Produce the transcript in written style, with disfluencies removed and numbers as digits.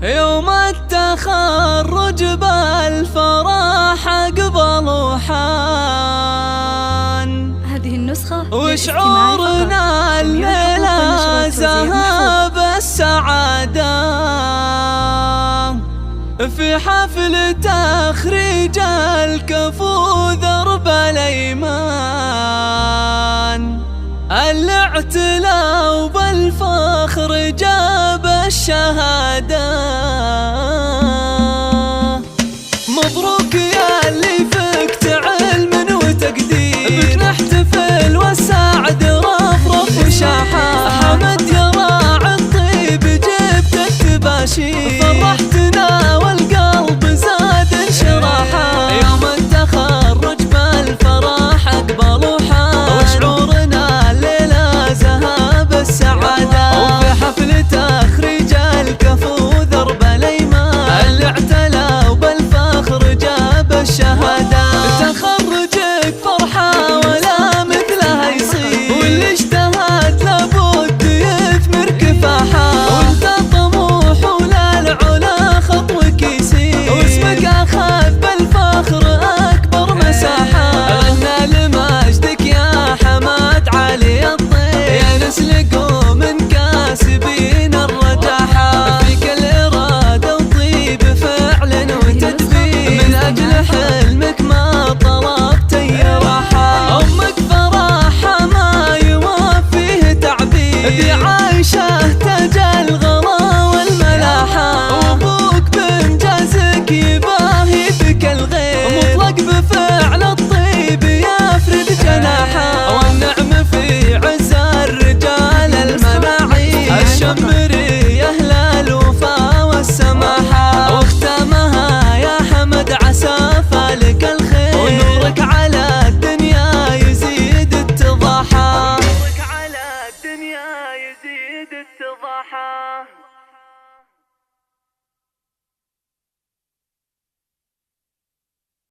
يوم التخرج بالفرح أقبل حان. هذه النسخة وشعورنا الليلة ذهب السعادة في حفل تخريج الكفو ذرب الأيمان. الاعتلاء وبالفخر جاب الشهادة. مبروك يا اللي فقت علم وتقدير، بك نحتفل والسعد رفرف وشاحة. حمد يا راعي الطيب جبت التباشير، فرحتنا والقلب زاد انشراحة. يوم التخرج بالفرح أقبل حان، وشعورنا الليلة ذهب السعادة. وفي حفل تخريج الكفو ذرب الأيمان، الاعتلاء وبالفخر جاب الشهادة. تخرجك فرحة ولا مثلها يصير، واللي اجتهد لابد يثمر كفاحة. وانت طموح وللعلا خطوك يسير، واسمك اخذ بالفخر اكبر مساحة. غنى لمجدك يا حماد علي الطيب، يا نسل قوم كاسبين الرجاحة. فيك الإرادة وطيب فعل وتدبير، من أجل حلمك ما طلبت أي راحة. أمك فرحها ما يوفيه تعبير، ذي عايشة تاج الغلا والملاحة. وأبوك بإنجازك يباهي بك الغير، مطلق بفعل الطيب يفرد جناحه. والنعم في عز الرجال المناعي، الشم